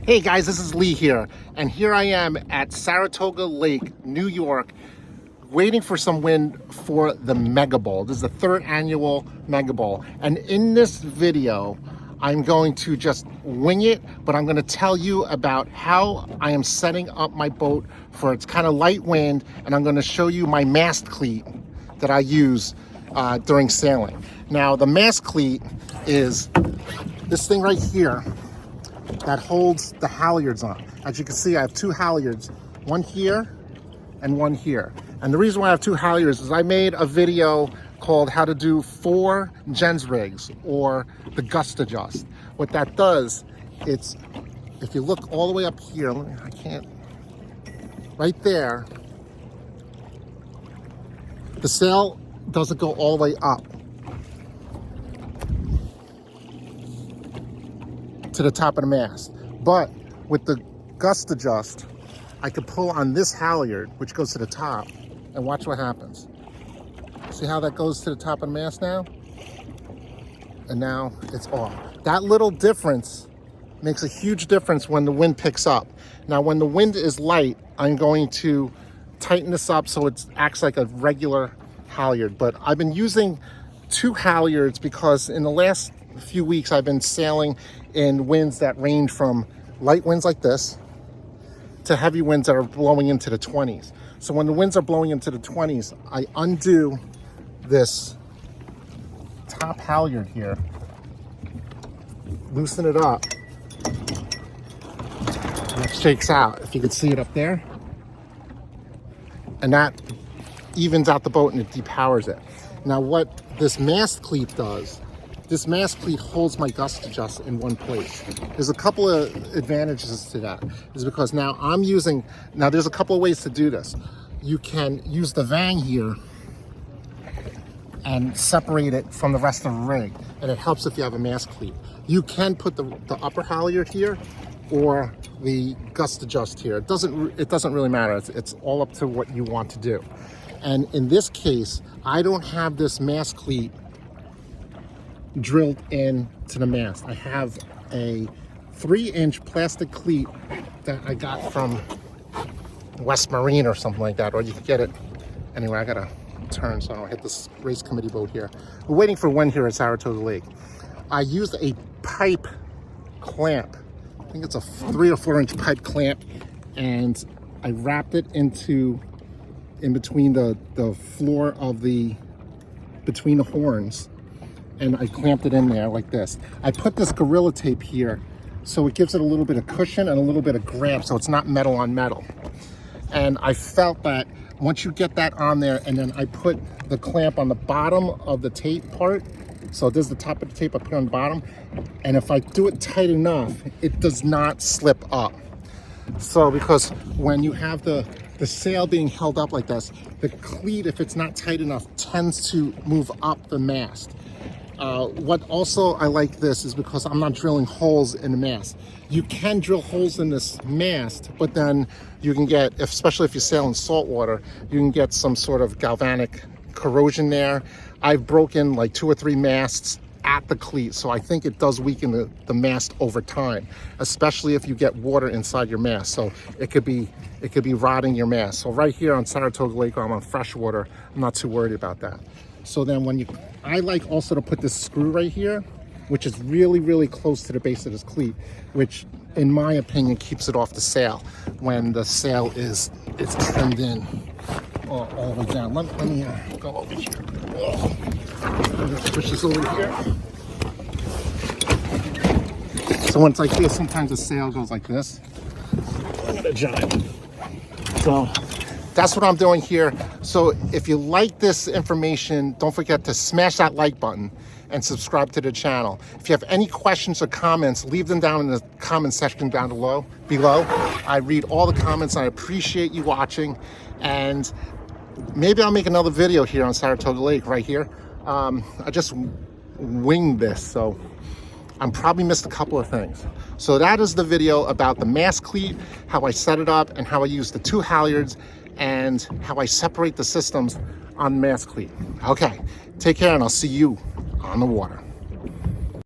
Hey guys, this is Lee here, and here I am at Saratoga Lake, New York, waiting for some wind for the Mega Bowl. This is the third annual Mega Bowl, and in this video, I'm going to just wing it, but I'm going to tell you about how I am setting up my boat for its kind of light wind, and I'm going to show you my mast cleat that I use during sailing. Now, the mast cleat is this thing right here that holds the halyards on. As you can see, I have two halyards, one here and one here. And the reason why I have two halyards is I made a video called how to do 4 gens rigs or the gust adjust. What that does, it's, if you look all the way up here, I can't, right there, the sail doesn't go all the way up to the top of the mast. But with the gust adjust, I could pull on this halyard, which goes to the top, and watch what happens. See how that goes to the top of the mast now? And now it's off. That little difference makes a huge difference when the wind picks up. Now, when the wind is light, I'm going to tighten this up so it acts like a regular halyard. But I've been using 2 halyards because in the last few weeks I've been sailing in winds that range from light winds like this to heavy winds that are blowing into the 20s. So when the winds are blowing into the 20s, I undo this top halyard here, loosen it up, and it shakes out. If you can see it up there, and that evens out the boat and it depowers it. Now what this mast cleat does, this mast cleat holds my gust adjust in one place. There's a couple of advantages to that. Is because now I'm using, now there's a couple of ways to do this. You can use the vang here and separate it from the rest of the rig, and it helps if you have a mast cleat. You can put the upper halyard here or the gust adjust here. It doesn't really matter. It's all up to what you want to do. And in this case, I don't have this mast cleat drilled into the mast. I have a 3-inch plastic cleat that I got from West Marine or something like that, or you can get it anyway. I gotta turn so I don't hit this race committee boat here. We're waiting for wind here at Saratoga Lake. I used a pipe clamp. I think it's a 3 or 4 inch pipe clamp, and I wrapped it in between the floor of between the horns, and I clamped it in there like this. I put this Gorilla Tape here so it gives it a little bit of cushion and a little bit of grab so it's not metal on metal. And I felt that once you get that on there, and then I put the clamp on the bottom of the tape part, so there's the top of the tape up here on the bottom, and if I do it tight enough, it does not slip up. So because when you have the sail being held up like this, the cleat, if it's not tight enough, tends to move up the mast. What also I like this is because I'm not drilling holes in the mast. You can drill holes in this mast, but then you can get, especially if you sail in salt water, you can get some sort of galvanic corrosion there. I've broken like 2 or 3 masts at the cleat, so I think it does weaken the mast over time, especially if you get water inside your mast. So it could be rotting your mast. So right here on Saratoga Lake, I'm on fresh water, I'm not too worried about that. So then I like also to put this screw right here, which is really, really close to the base of this cleat, which in my opinion keeps it off the sail when the sail is trimmed in all the way down. Let me go over here. I'm gonna push this over here. So when it's like this, sometimes the sail goes like this. I'm gonna jibe. So that's what I'm doing here. So if you like this information, don't forget to smash that like button and subscribe to the channel. If you have any questions or comments, leave them down in the comment section down below. I read all the comments. I appreciate you watching, and maybe I'll make another video here on Saratoga Lake right here. I just winged this, so I'm probably missed a couple of things. So that is the video about the mast cleat, how I set it up, and how I use the 2 halyards, and how I separate the systems on the mast cleat. Okay, take care, and I'll see you on the water.